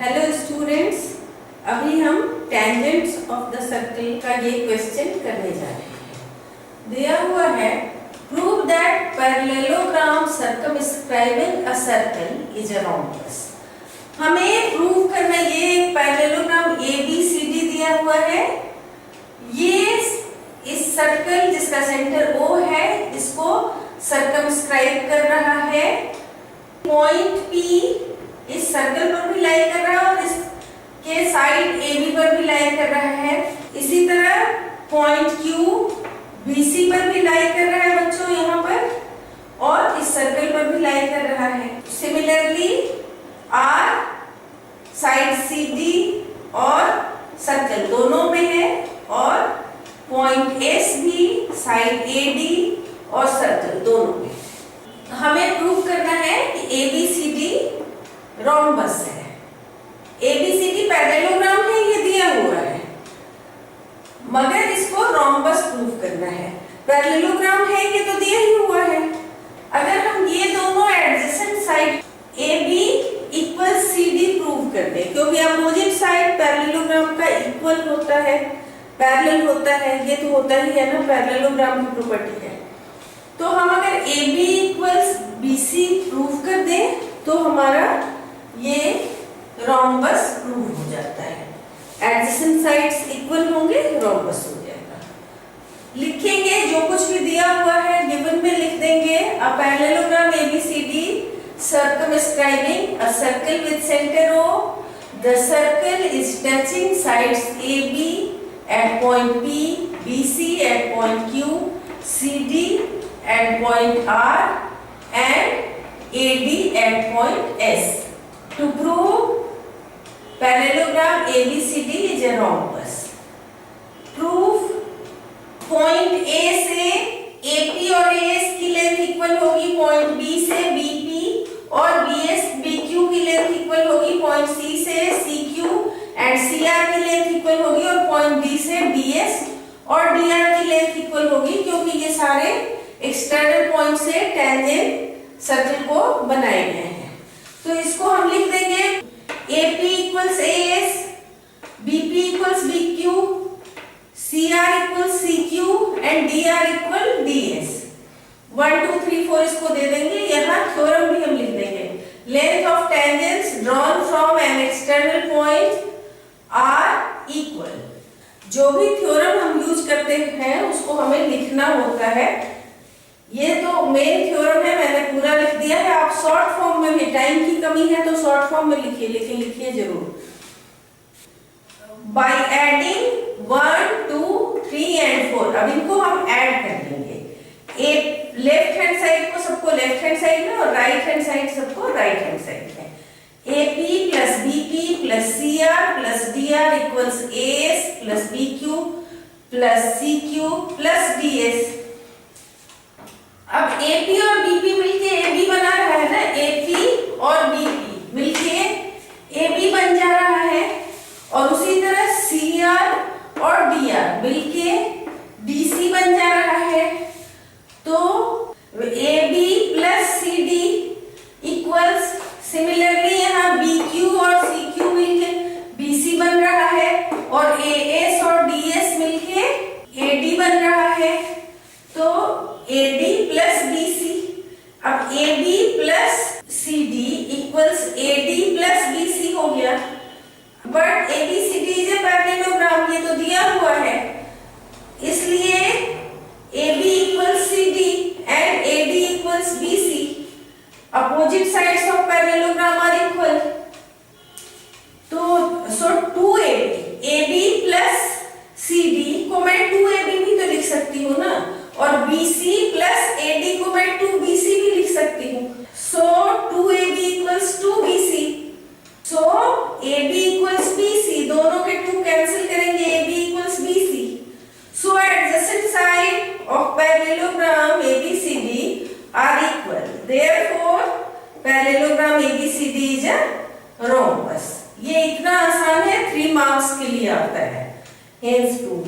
Hello students, अभी हम tangents of the circle का ये क्वेश्चन करने जा रहे हैं। दिया हुआ है prove that parallelogram circumscribing a circle is a rhombus. हमें प्रूव करना, ये पैरेललोग्राम ABCD दिया हुआ है। ये इस सर्कल जिसका सेंटर O है इसको सर्कमस्क्राइब कर रहा है। पॉइंट P इस सर्कल पर भी लाई कर रहा है और इसके साइड AB पर भी लाई कर रहा है। इसी तरह पॉइंट Q BC पर भी लाई कर रहा है बच्चों यहाँ पर, और इस सर्कल पर भी लाई कर रहा है। सिमिलरली R साइड CD और सर्कल दोनों में है, और पॉइंट S भी साइड AD और सर्कल दोनों में। हमें प्रूव करना है कि ABCD रोम्बस है। ABCD पैरेललोग्राम है, ये दिया हुआ है, मगर इसको रोम्बस प्रूव करना है। पैरेललोग्राम है ये तो दिया ही हुआ है। अगर हम ये दोनों adjacent side AB equal CD prove कर दें, क्योंकि अपोजिट साइड पैरेललोग्राम का इक्वल होता है, पैरेलल होता है, ये तो होता ही है ना, पैरेललोग्राम की प्रॉपर्टी है। तो हम अगर AB इक्वल्स BC प्रूव कर दें तो हमारा ये रोम्बस प्रूव हो जाता है। एडजेसेंट साइड्स इक्वल होंगे, रोम्बस हो जाएगा। लिखेंगे जो कुछ भी दिया हुआ है गिवन में लिख देंगे। A parallelogram ABCD circumscribing a circle with center O, the circle is touching sides AB at point P, BC at point Q, CD at point R and AD at point S. To prove parallelogram ABCD is a rhombus. Proof point A से AP और AS की length equal होगी point B से BP, और BS BQ की length equal होगी point C से CQ, and CR की लेंथ इक्वल होगी और पॉइंट D से DS, और DR की लेंथ इक्वल होगी, क्योंकि ये सारे एक्सटर्नल पॉइंट से टेंजेंट सर्कल को बनाए गए हैं। तो इसको हम लिख देंगे AP equals AS, BP equals BQ, CR equals CQ and DR equal DS। 1 2 3 4 इसको दे देंगे। यहाँ थ्योरम भी हम लिख देंगे। Length of tangents drawn from an external point are equal. जो भी थ्योरम हम यूज करते हैं उसको हमें लिखना होता है। ये तो मेन थ्योरम है, मैंने पूरा लिख दिया है। आप शॉर्ट फॉर्म में भी, टाइम की कमी है तो शॉर्ट फॉर्म में लिखिए, लेकिन लिखिए जरूर। बाय एडिंग 1 2 3 एंड 4, अब इनको हम ऐड कर देंगे। एक लेफ्ट हैंड साइड को सबको लेफ्ट हैंड साइड में, और राइट हैंड साइड सबको राइट हैंड साइड में। AP plus BP plus CR plus DR equals AS plus BQ plus CQ plus DS। अब AP और BP मिलके AB बना रहा है ना, AP और BP मिलके AB बन जा रहा है, और उसी तरह CR और DR मिलके DC बन जा रहा है। तो AB plus CD equals, similarly यहाँ BQ और CQ मिलके BC बन रहा है, और AS और DS मिलके AD बन रहा है। तो AD प्लस BC, अब AB plus CD equals AD plus BC हो गया। But ABCD is a parallelogram, ये तो दिया हुआ है, इसलिए AB equals CD and AD equals BC। Opposite sides of parallelogram are equal. तो सो 2AB प्लस CD को मैं 2AB भी तो लिख सकती हूँ ना, और BC प्लस AD को मैं 2BC भी लिख सकती हूँ। So 2AB equals 2BC। So AB equals BC, दोनों के 2 कैंसिल करेंगे, AB equals BC। So adjacent side of parallelogram ABCD are equal, therefore parallelogram ABCD is a rhombus. ये इतना आसान है, 3 मार्क्स के लिए आता है। Hence prove.